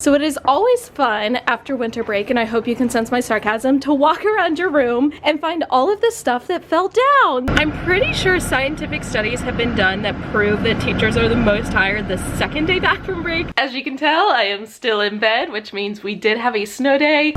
So it is always fun after winter break, and I hope you can sense my sarcasm, to walk around your room and find all of the stuff that fell down. I'm pretty sure scientific studies have been done that prove that teachers are the most tired the second day back from break. As you can tell, I am still in bed, which means we did have a snow day.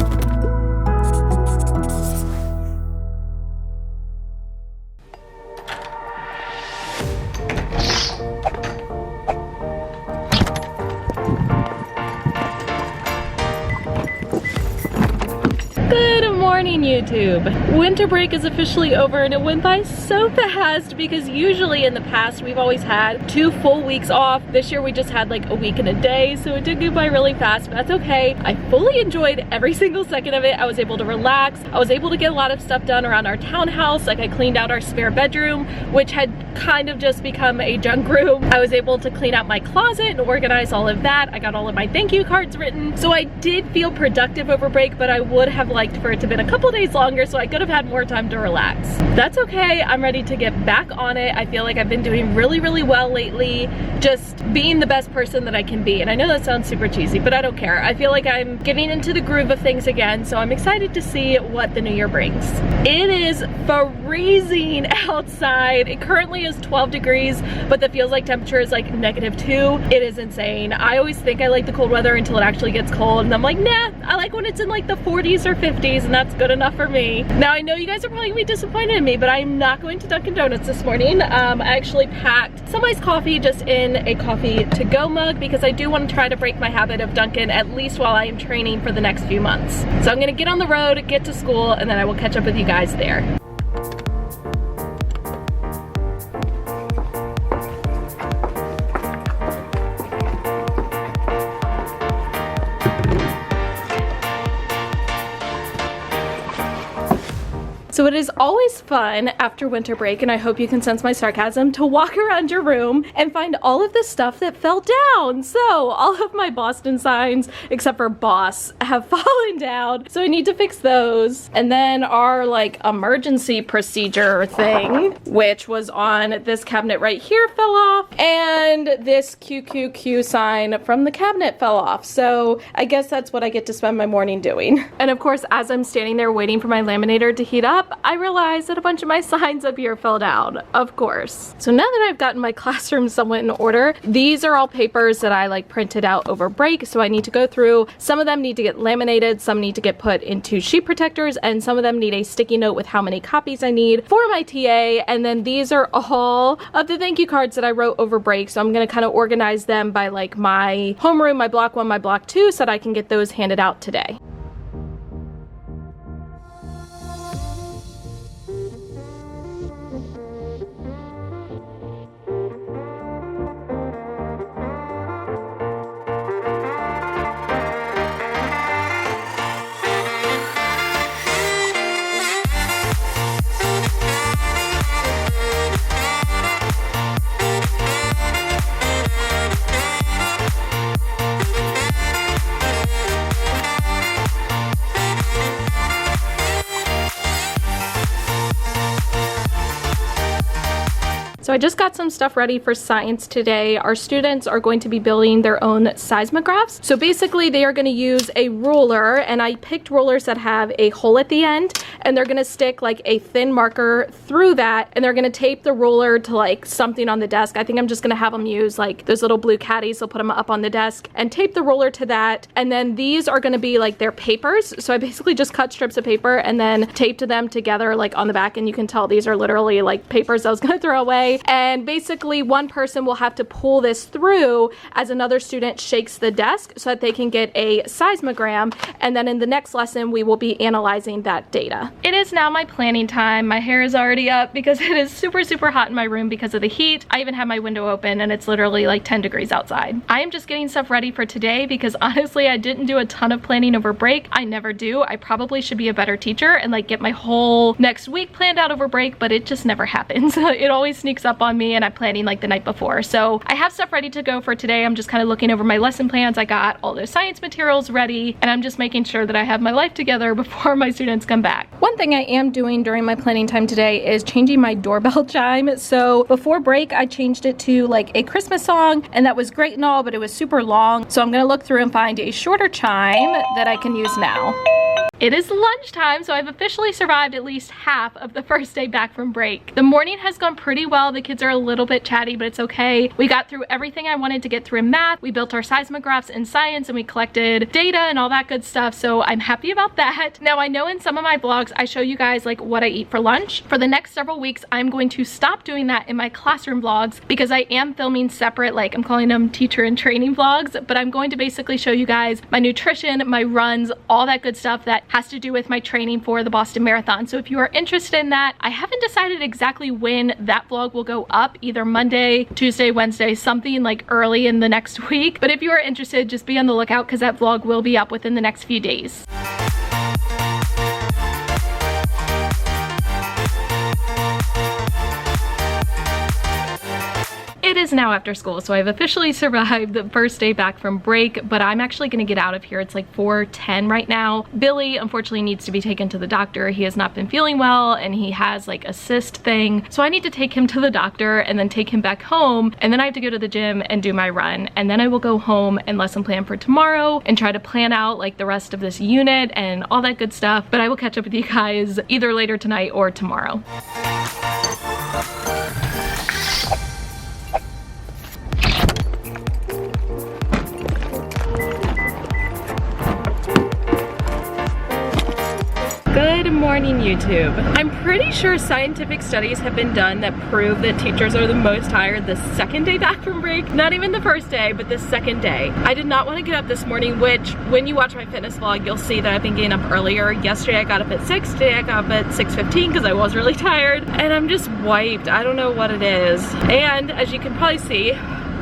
Good morning, YouTube. Winter break is officially over and it went by so fast because usually in the past we've always had 2 full weeks off. This year we just had like a week and a day, so it did go by really fast, but that's okay. I fully enjoyed every single second of it. I was able to relax. I was able to get a lot of stuff done around our townhouse. Like I cleaned out our spare bedroom, which had kind of just become a junk room. I was able to clean out my closet and organize all of that. I got all of my thank you cards written. So I did feel productive over break, but I would have liked for it to have been a couple days longer so I could have had more time to relax. That's okay. I'm ready to get back on it. I feel like I've been doing really well lately, just being the best person that I can be. And I know that sounds super cheesy, but I don't care. I feel like I'm getting into the groove of things again, so I'm excited to see what the new year brings. It is freezing outside. It currently is 12 degrees, but the feels like temperature is like -2. It is insane. I always think I like the cold weather until it actually gets cold, and I'm like, nah, I like when it's in like the 40s or 50s, and that's good enough for me. Now I know you guys are probably gonna be disappointed in me, but I'm not going to Dunkin' Donuts this morning. I actually packed some iced coffee just in a coffee to go mug because I do want to try to break my habit of Dunkin' at least while I am training for the next few months. So I'm gonna get on the road, get to school, and then I will catch up with you guys there. So it is always fun after winter break, and I hope you can sense my sarcasm, to walk around your room and find all of the stuff that fell down. So all of my Boston signs, except for boss, have fallen down. So I need to fix those. And then our like emergency procedure thing, which was on this cabinet right here, fell off. And this QQQ sign from the cabinet fell off. So I guess that's what I get to spend my morning doing. And of course, as I'm standing there waiting for my laminator to heat up, I realized that a bunch of my signs up here fell down, of course. So now that I've gotten my classroom somewhat in order, these are all papers that I like printed out over break, so I need to go through. Some of them need to get laminated, some need to get put into sheet protectors, and some of them need a sticky note with how many copies I need for my TA, and then these are all of the thank you cards that I wrote over break, so I'm gonna kind of organize them by like my homeroom, my block 1, my block 2, so that I can get those handed out today. So I just got some stuff ready for science today. Our students are going to be building their own seismographs. So basically they are going to use a ruler, and I picked rulers that have a hole at the end, and they're going to stick like a thin marker through that, and they're going to tape the ruler to like something on the desk. I think I'm just going to have them use like those little blue caddies. They'll put them up on the desk and tape the ruler to that. And then these are going to be like their papers. So I basically just cut strips of paper and then taped them together like on the back, and you can tell these are literally like papers I was going to throw away. And basically one person will have to pull this through as another student shakes the desk so that they can get a seismogram, and then in the next lesson we will be analyzing that data. It is now my planning time. My hair is already up because it is super hot in my room because of the heat. I even have my window open and it's literally like 10 degrees outside. I am just getting stuff ready for today because honestly I didn't do a ton of planning over break. I never do. I probably should be a better teacher and like get my whole next week planned out over break, but it just never happens. It always sneaks up on me and I'm planning like the night before. So I have stuff ready to go for today. I'm just kind of looking over my lesson plans. I got all those science materials ready and I'm just making sure that I have my life together before my students come back. One thing I am doing during my planning time today is changing my doorbell chime. So before break, I changed it to like a Christmas song, and that was great and all, but it was super long. So I'm gonna look through and find a shorter chime that I can use now. It is lunchtime, so I've officially survived at least half of the first day back from break. The morning has gone pretty well. The kids are a little bit chatty, but it's okay. We got through everything I wanted to get through in math. We built our seismographs in science, and we collected data and all that good stuff, so I'm happy about that. Now, I know in some of my vlogs, I show you guys like what I eat for lunch. For the next several weeks, I'm going to stop doing that in my classroom vlogs because I am filming separate, like I'm calling them teacher and training vlogs, but I'm going to basically show you guys my nutrition, my runs, all that good stuff that has to do with my training for the Boston Marathon. So if you are interested in that, I haven't decided exactly when that vlog will go up, either Monday, Tuesday, Wednesday, something like early in the next week. But if you are interested, just be on the lookout because that vlog will be up within the next few days. It is now after school, so I've officially survived the first day back from break, but I'm actually gonna get out of here. It's like 4:10 right now. Billy unfortunately needs to be taken to the doctor. He has not been feeling well, and he has like a cyst thing. So I need to take him to the doctor and then take him back home, and then I have to go to the gym and do my run. And then I will go home and lesson plan for tomorrow and try to plan out like the rest of this unit and all that good stuff. But I will catch up with you guys either later tonight or tomorrow. Good morning, YouTube. I'm pretty sure scientific studies have been done that prove that teachers are the most tired the second day back from break. Not even the first day, but the second day. I did not want to get up this morning, which when you watch my fitness vlog, you'll see that I've been getting up earlier. Yesterday I got up at 6, today I got up at 6:15 because I was really tired, and I'm just wiped. I don't know what it is. And as you can probably see,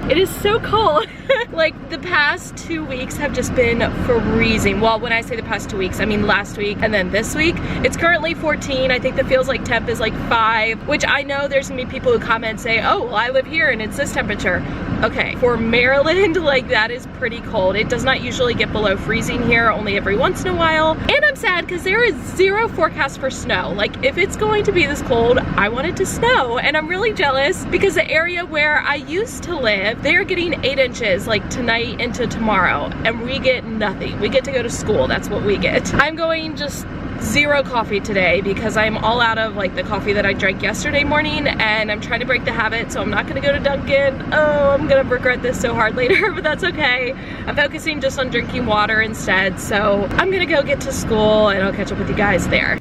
it is so cold. Like the past 2 weeks have just been freezing. Well, when I say the past 2 weeks, I mean last week and then this week. It's currently 14. I think the feels like temp is like 5, which I know there's gonna be people who comment and say, oh, well, I live here and it's this temperature. Okay, for Maryland, like that is pretty cold. It does not usually get below freezing here, only every once in a while. And I'm sad because there is zero forecast for snow. Like if it's going to be this cold, I want it to snow. And I'm really jealous because the area where I used to live, they are getting 8 inches like tonight into tomorrow, and we get nothing. We get to go to school, that's what we get. I'm going just zero coffee today because I'm all out of like the coffee that I drank yesterday morning, and I'm trying to break the habit, so I'm not gonna go to Dunkin'. Oh, I'm gonna regret this so hard later, but that's okay. I'm focusing just on drinking water instead, so I'm gonna go get to school and I'll catch up with you guys there.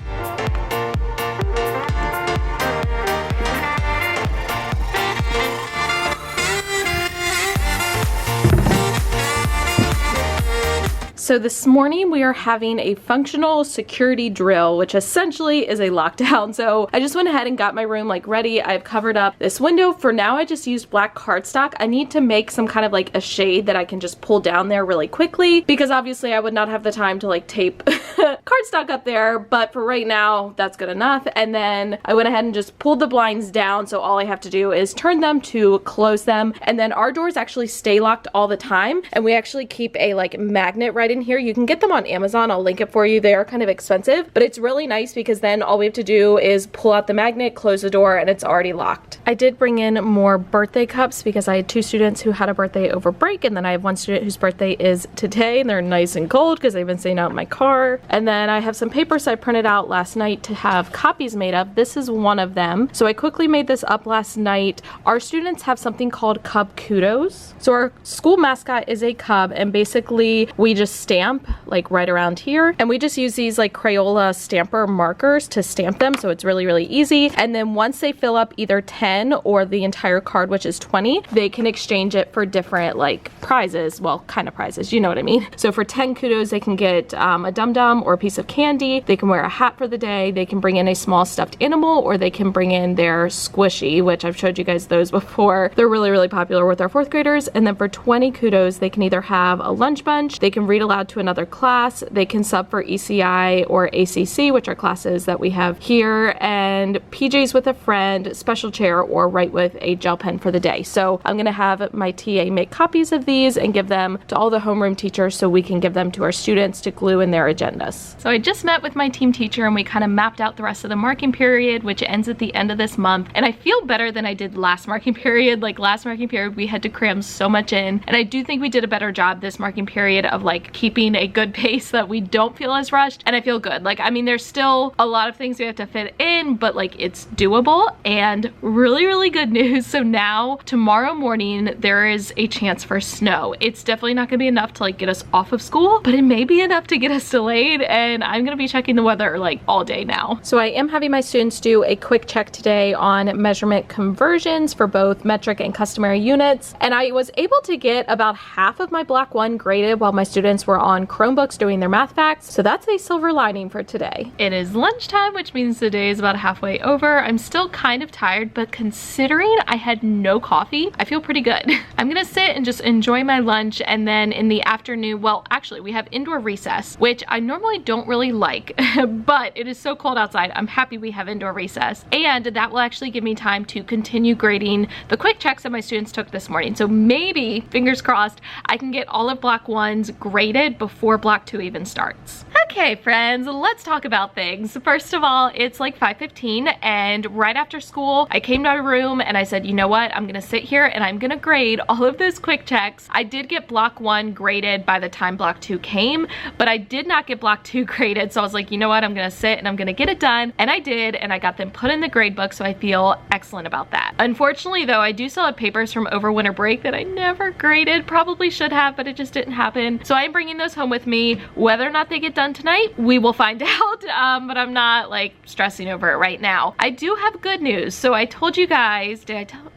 So this morning we are having a functional security drill, which essentially is a lockdown. So I just went ahead and got my room like ready. I've covered up this window. For now, I just used black cardstock. I need to make some kind of like a shade that I can just pull down there really quickly, because obviously I would not have the time to like tape cardstock up there. But for right now, that's good enough. And then I went ahead and just pulled the blinds down. So all I have to do is turn them to close them. And then our doors actually stay locked all the time. And we actually keep a like magnet right in here. You can get them on Amazon. I'll link it for you. They are kind of expensive, but it's really nice because then all we have to do is pull out the magnet, close the door, and it's already locked. I did bring in more birthday cups because I had 2 students who had a birthday over break, and then I have 1 student whose birthday is today, and they're nice and cold because they've been staying out in my car. And then I have some papers I printed out last night to have copies made of. This is one of them. So I quickly made this up last night. Our students have something called Cub Kudos. So our school mascot is a cub, and basically we just stamp like right around here, and we just use these like Crayola stamper markers to stamp them, so it's really easy. And then once they fill up either 10 or the entire card, which is 20, they can exchange it for different like prizes. Well, kind of prizes, you know what I mean. So for 10 kudos, they can get a dum-dum or a piece of candy. They can wear a hat for the day. They can bring in a small stuffed animal, or they can bring in their squishy, which I've showed you guys those before. They're really popular with our 4th graders. And then for 20 kudos, they can either have a lunch bunch, they can read aloud allowed to another class, they can sub for ECI or ACC, which are classes that we have here, and PJs with a friend, special chair, or write with a gel pen for the day. So I'm gonna have my TA make copies of these and give them to all the homeroom teachers so we can give them to our students to glue in their agendas. So I just met with my team teacher and we kind of mapped out the rest of the marking period, which ends at the end of this month. And I feel better than I did last marking period. Like last marking period, we had to cram so much in. And I do think we did a better job this marking period of like keeping a good pace so that we don't feel as rushed. And I feel good. Like, I mean, there's still a lot of things we have to fit in, but like it's doable. And really, really good news. So now tomorrow morning, there is a chance for snow. It's definitely not gonna be enough to like get us off of school, but it may be enough to get us delayed. And I'm gonna be checking the weather like all day now. So I am having my students do a quick check today on measurement conversions for both metric and customary units. And I was able to get about half of my block 1 graded while my students were on Chromebooks doing their math facts. So that's a silver lining for today. It is lunchtime, which means the day is about halfway over. I'm still kind of tired, but considering I had no coffee, I feel pretty good. I'm gonna sit and just enjoy my lunch, and then in the afternoon, well, actually we have indoor recess, which I normally don't really like, but it is so cold outside. I'm happy we have indoor recess, and that will actually give me time to continue grading the quick checks that my students took this morning. So maybe, fingers crossed, I can get all of block 1's graded before block 2 even starts. Okay, friends, let's talk about things. First of all, it's like 5:15, and right after school, I came to my room and I said, you know what? I'm gonna sit here and I'm gonna grade all of those quick checks. I did get block 1 graded by the time block 2 came, but I did not get block 2 graded. So I was like, you know what? I'm gonna sit and I'm gonna get it done. And I did, and I got them put in the grade book, so I feel excellent about that. Unfortunately though, I do still have papers from over winter break that I never graded. Probably should have, but it just didn't happen. So I'm bringing those home with me. Whether or not they get done tonight, we will find out, but I'm not like stressing over it right now. I do have good news. So I told you guys,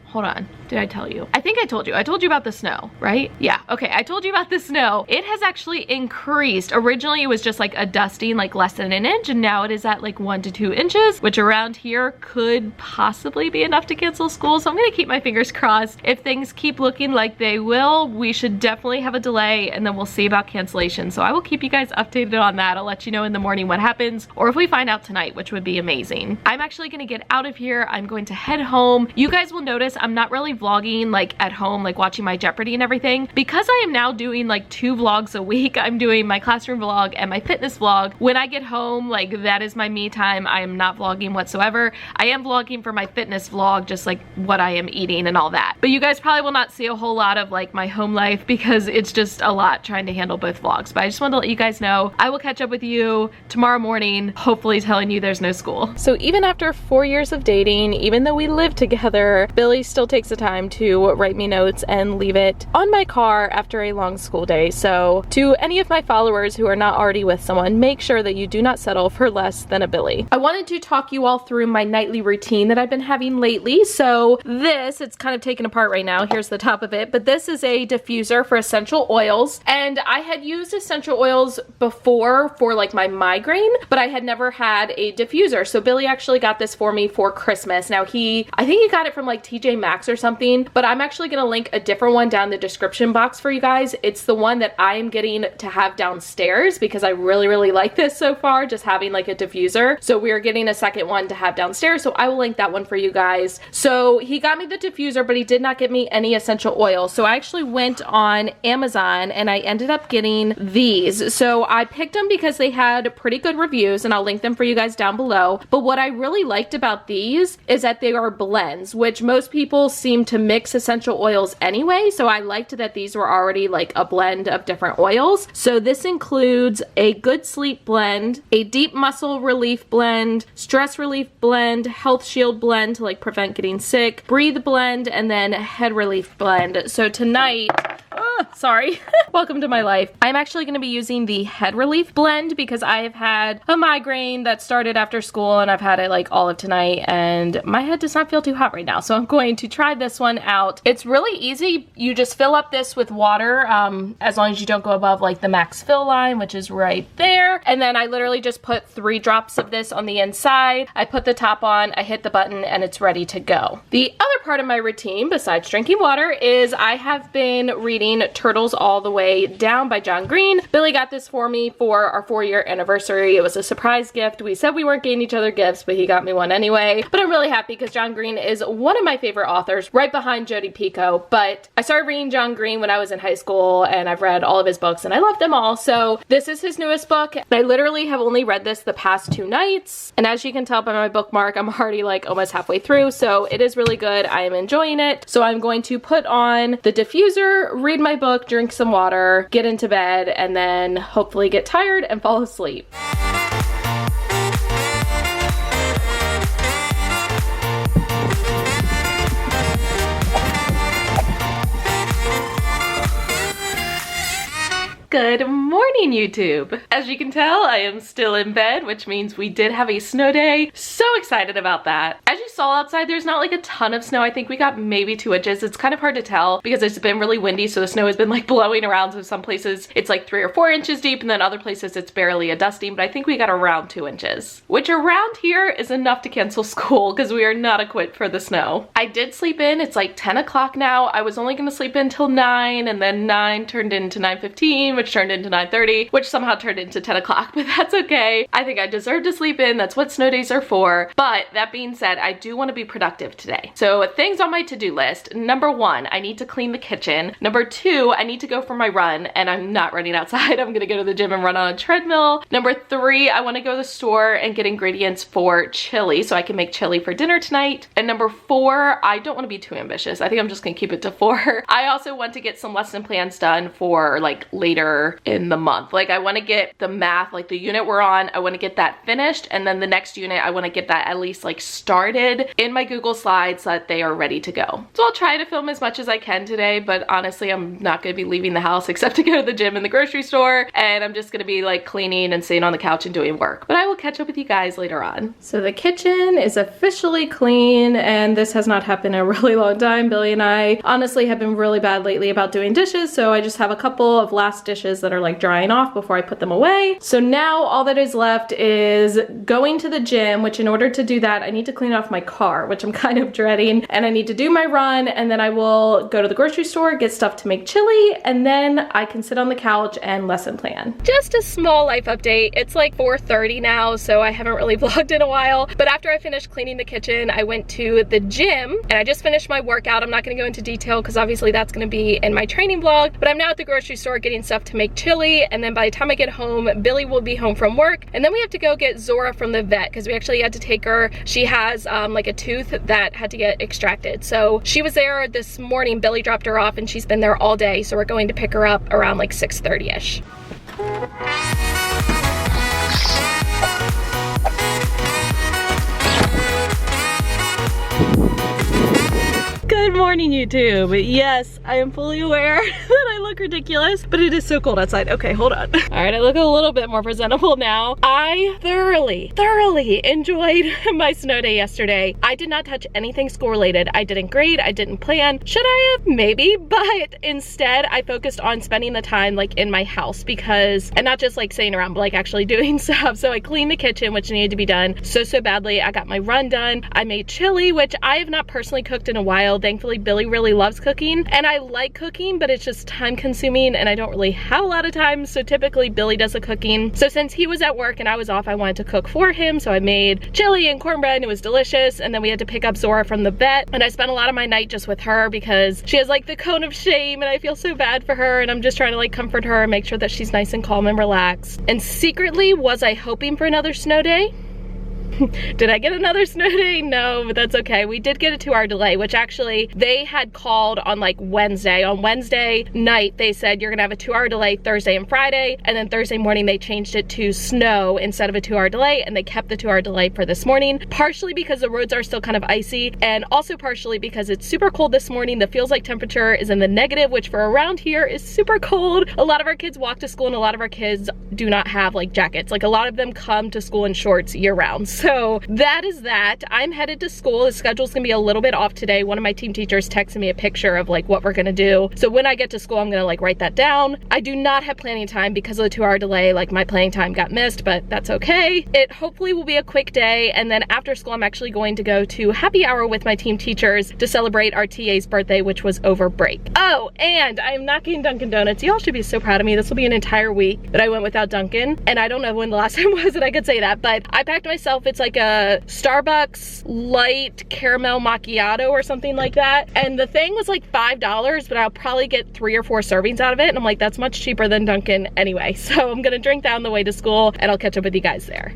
hold on. Did I tell you? I think I told you. I told you about the snow, right? Yeah, okay, I told you about the snow. It has actually increased. Originally, it was just like a dusting, like less than an inch, and now it is at like 1 to 2 inches, which around here could possibly be enough to cancel school. So I'm gonna keep my fingers crossed. If things keep looking like they will, we should definitely have a delay, and then we'll see about cancellation. So I will keep you guys updated on that. I'll let you know in the morning what happens, or if we find out tonight, which would be amazing. I'm actually gonna get out of here. I'm going to head home. You guys will notice I'm not really vlogging like at home, like watching my Jeopardy and everything, because I am now doing like 2 vlogs a week. I'm doing my classroom vlog and my fitness vlog. When I get home, like that is my me time. I am not vlogging whatsoever. I am vlogging for my fitness vlog, just like what I am eating and all that. But you guys probably will not see a whole lot of like my home life because it's just a lot trying to handle both vlogs. But I just wanted to let you guys know I will catch up with you tomorrow morning, hopefully telling you there's no school. So even after 4 years of dating, even though we live together, Billy still takes the time to write me notes and leave it on my car after a long school day. So to any of my followers who are not already with someone, make sure that you do not settle for less than a Billy. I wanted to talk you all through my nightly routine that I've been having lately. So this, it's kind of taken apart right now. Here's the top of it, but this is a diffuser for essential oils. And I had used essential oils before for like my migraine, but I had never had a diffuser. So Billy actually got this for me for Christmas. Now I think he got it from like TJ Maxx or something, but I'm actually gonna link a different one down in the description box for you guys. It's the one that I am getting to have downstairs because I really, really like this so far, just having like a diffuser. So we are getting a second one to have downstairs. So I will link that one for you guys. So he got me the diffuser, but he did not get me any essential oil. So I actually went on Amazon and I ended up getting these. So I picked them because they had pretty good reviews, and I'll link them for you guys down below. But what I really liked about these is that they are blends, which most people seem to mix essential oils anyway. So I liked that these were already like a blend of different oils. So this includes a good sleep blend, a deep muscle relief blend, stress relief blend, health shield blend to like prevent getting sick, breathe blend, and then head relief blend. So tonight, sorry, welcome to my life. I'm actually going to be using the head relief blend because I have had a migraine that started after school and I've had it like all of tonight and my head does not feel too hot right now. So I'm going to try this one out. It's really easy. You just fill up this with water as long as you don't go above like the max fill line, which is right there. And then I literally just put 3 drops of this on the inside. I put the top on, I hit the button, and it's ready to go. The other part of my routine besides drinking water is I have been reading Turtles All the Way Down by John Green. Billy got this for me for our 4-year anniversary. It was a surprise gift. We said we weren't getting each other gifts, but he got me one anyway. But I'm really happy because John Green is one of my favorite authors, right behind Jodi Picoult. But I started reading John Green when I was in high school, and I've read all of his books and I love them all. So this is his newest book. I literally have only read this the past 2 nights, and as you can tell by my bookmark, I'm already like almost halfway through, so it is really good. I am enjoying it. So I'm going to put on the diffuser, read my book, drink some water, get into bed, and then hopefully get tired and fall asleep. Good morning, YouTube. As you can tell, I am still in bed, which means we did have a snow day. So excited about that. As you saw outside, there's not like a ton of snow. I think we got maybe 2 inches. It's kind of hard to tell because it's been really windy, so the snow has been like blowing around. So some places it's like 3 or 4 inches deep, and then other places it's barely a dusting, but I think we got around 2 inches, which around here is enough to cancel school because we are not equipped for the snow. I did sleep in. It's like 10 o'clock now. I was only gonna sleep in till 9, and then 9 turned into 9:15, which turned into 9:30, which somehow turned into 10 o'clock, but that's okay. I think I deserve to sleep in. That's what snow days are for. But that being said, I do want to be productive today. So things on my to-do list. Number 1, I need to clean the kitchen. Number 2, I need to go for my run, and I'm not running outside. I'm gonna go to the gym and run on a treadmill. Number 3, I want to go to the store and get ingredients for chili so I can make chili for dinner tonight. And number 4, I don't want to be too ambitious. I think I'm just gonna keep it to 4. I also want to get some lesson plans done for like later in the month. Like I want to get the math, like the unit we're on, I want to get that finished, and then the next unit I want to get that at least like started in my Google Slides so that they are ready to go. So I'll try to film as much as I can today, but honestly I'm not going to be leaving the house except to go to the gym and the grocery store, and I'm just going to be like cleaning and sitting on the couch and doing work. But I will catch up with you guys later on. So the kitchen is officially clean, and this has not happened in a really long time. Billy and I honestly have been really bad lately about doing dishes, so I just have a couple of last dishes that are like drying off before I put them away. So now all that is left is going to the gym, which in order to do that, I need to clean off my car, which I'm kind of dreading, and I need to do my run, and then I will go to the grocery store, get stuff to make chili, and then I can sit on the couch and lesson plan. Just a small life update. It's like 4:30 now, so I haven't really vlogged in a while, but after I finished cleaning the kitchen, I went to the gym, and I just finished my workout. I'm not gonna go into detail because obviously that's gonna be in my training vlog, but I'm now at the grocery store getting stuff to make chili, and then by the time I get home, Billy will be home from work, and then we have to go get Zora from the vet because we actually had to take her. She has like a tooth that had to get extracted. So she was there this morning. Billy dropped her off and she's been there all day. So we're going to pick her up around like 6:30-ish. Good morning, YouTube. Yes, I am fully aware that I look ridiculous, but it is so cold outside. Okay, hold on. All right, I look a little bit more presentable now. I thoroughly enjoyed my snow day yesterday. I did not touch anything school related. I didn't grade, I didn't plan. Should I have? Maybe, but instead I focused on spending the time like in my house because, and not just like sitting around, but like actually doing stuff. So I cleaned the kitchen, which needed to be done so badly. I got my run done. I made chili, which I have not personally cooked in a while. Thankfully, Billy really loves cooking, and I like cooking, but it's just time consuming and I don't really have a lot of time. So typically Billy does the cooking. So since he was at work and I was off, I wanted to cook for him. So I made chili and cornbread and it was delicious. And then we had to pick up Zora from the vet, and I spent a lot of my night just with her because she has like the cone of shame and I feel so bad for her, and I'm just trying to like comfort her and make sure that she's nice and calm and relaxed. And secretly, was I hoping for another snow day? Did I get another snow day? No, but that's okay. We did get a 2-hour delay, which actually they had called on like Wednesday. On Wednesday night, they said you're gonna have a 2-hour delay Thursday and Friday, and then Thursday morning they changed it to snow instead of a 2-hour delay, and they kept the 2-hour delay for this morning, partially because the roads are still kind of icy, and also partially because it's super cold this morning. The feels like temperature is in the negative, which for around here is super cold. A lot of our kids walk to school and a lot of our kids do not have like jackets. Like a lot of them come to school in shorts year round. So that is that. I'm headed to school. The schedule's gonna be a little bit off today. One of my team teachers texted me a picture of like what we're gonna do. So when I get to school, I'm gonna like write that down. I do not have planning time because of the 2-hour delay. Like my planning time got missed, but that's okay. It hopefully will be a quick day. And then after school, I'm actually going to go to happy hour with my team teachers to celebrate our TA's birthday, which was over break. Oh, and I'm not getting Dunkin' Donuts. Y'all should be so proud of me. This will be an entire week that I went without Dunkin'. And I don't know when the last time was that I could say that, but I packed myself, it's like a Starbucks light caramel macchiato or something like that. And the thing was like $5, but I'll probably get 3 or 4 servings out of it. And I'm like, that's much cheaper than Dunkin' anyway. So I'm gonna drink that on the way to school and I'll catch up with you guys there.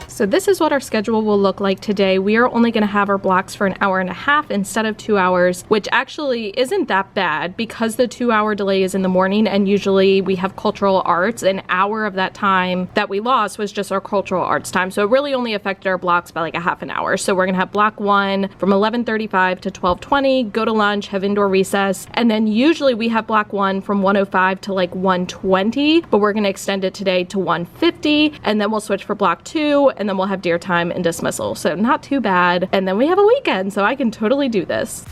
So this is what our schedule will look like today. We are only gonna have our blocks for an hour and a half instead of 2 hours, which actually isn't that bad because the 2-hour delay is in the morning and usually we have cultural arts. An hour of that time that we lost was just our cultural arts time. So it really only affected our blocks by like a half an hour. So we're gonna have block 1 from 11:35 to 12:20, go to lunch, have indoor recess. And then usually we have block 1 from 1:05 to like 1:20, but we're gonna extend it today to 1:50. And then we'll switch for block 2 and then we'll have deer time and dismissal. So not too bad. And then we have a weekend, so I can totally do this.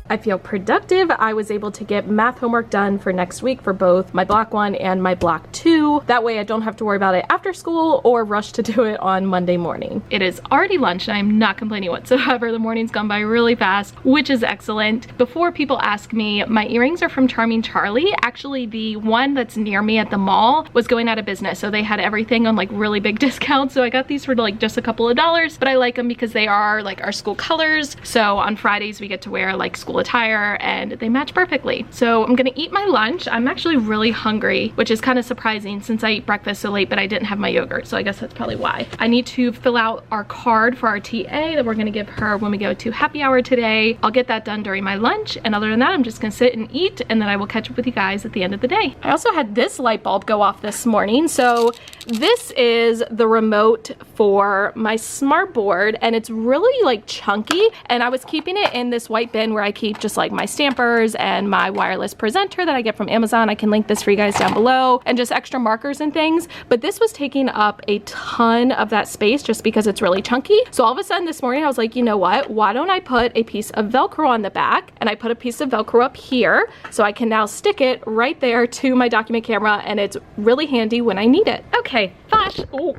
I feel productive. I was able to get math homework done for next week for both my block 1 and my block 2. That way I don't have to worry about it after school or rush to do it on Monday morning. It is already lunch and I'm not complaining whatsoever. The morning's gone by really fast, which is excellent. Before people ask me, my earrings are from Charming Charlie. Actually, the one that's near me at the mall was going out of business. So they had everything on like really big discounts. So I got these for like just a couple of dollars, but I like them because they are like our school colors. So on Fridays we get to wear like school attire and they match perfectly. So I'm gonna eat my lunch. I'm actually really hungry, which is kind of surprising since I eat breakfast so late, but I didn't have my yogurt. So I guess that's probably why. I need to fill out our card for our TA that we're gonna give her when we go to happy hour today. I'll get that done during my lunch. And other than that, I'm just gonna sit and eat and then I will catch up with you guys at the end of the day. I also had this light bulb go off this morning. So this is the remote for my smart board and it's really like chunky, and I was keeping it in this white bin where I keep just like my stampers and my wireless presenter that I get from Amazon. I can link this for you guys down below, and just extra markers and things, but this was taking up a ton of that space just because it's really chunky. So all of a sudden this morning I was like, you know what, why don't I put a piece of Velcro on the back, and I put a piece of Velcro up here so I can now stick it right there to my document camera, and it's really handy when I need it. Okay, flash. Oh.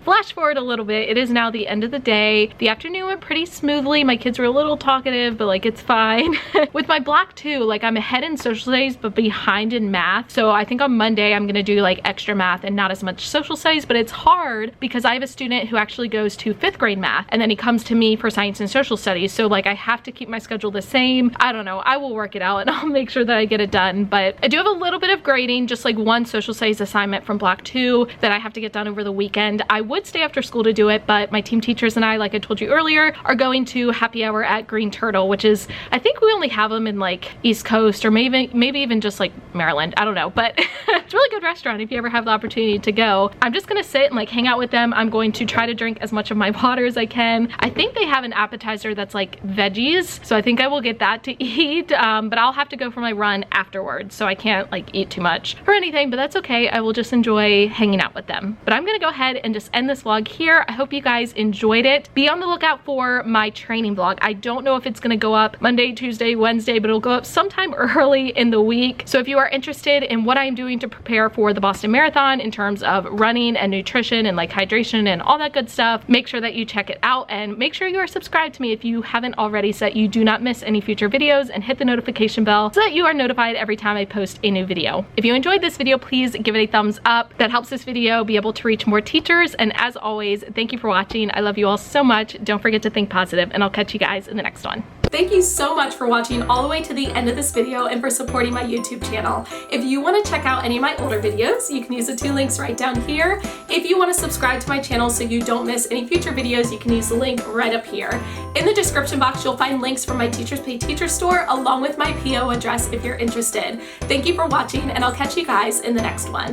Flash forward a little bit. It is now the end of the day. The afternoon went pretty smoothly. My kids were a little talkative, but like it's fine. With my block 2, like I'm ahead in social studies but behind in math. So I think on Monday I'm gonna do like extra math and not as much social studies, but it's hard because I have a student who actually goes to 5th grade math and then he comes to me for science and social studies. So like I have to keep my schedule the same. I don't know, I will work it out and I'll make sure that I get it done. But I do have a little bit of grading, just like one social studies assignment from block 2 that I have to get done over the weekend. I would stay after school to do it, but my team teachers and I, like I told you earlier, are going to happy hour at Green Turtle, which is, I think we only have them in like East Coast or maybe even just like Maryland. I don't know, but it's a really good restaurant if you ever have the opportunity to go. I'm just gonna sit and like hang out with them. I'm going to try to drink as much of my water as I can. I think they have an appetizer that's like veggies, so I think I will get that to eat, but I'll have to go for my run afterwards, so I can't like eat too much or anything, but that's okay. I will just enjoy hanging out with them. But I'm gonna go ahead and just end this vlog here. I hope you guys enjoyed it. Be on the lookout for my training vlog. I don't know if it's gonna go up Monday, Tuesday, Wednesday, but it'll go up sometime early in the week. So if you are interested in what I'm doing to prepare for the Boston Marathon in terms of running and nutrition and like hydration and all that good stuff, make sure that you check it out, and make sure you are subscribed to me if you haven't already so that you do not miss any future videos, and hit the notification bell so that you are notified every time I post a new video. If you enjoyed this video, please give it a thumbs up. That helps this video be able to reach more teachers. And as always, thank you for watching. I love you all so much. Don't forget to think positive, and I'll catch you guys in the next one. Thank you so much for watching all the way to the end of this video and for supporting my YouTube channel. If you want to check out any of my older videos, you can use the 2 links right down here. If you want to subscribe to my channel so you don't miss any future videos, you can use the link right up here. In the description box, you'll find links for my Teachers Pay Teachers store along with my PO address if you're interested. Thank you for watching, and I'll catch you guys in the next one.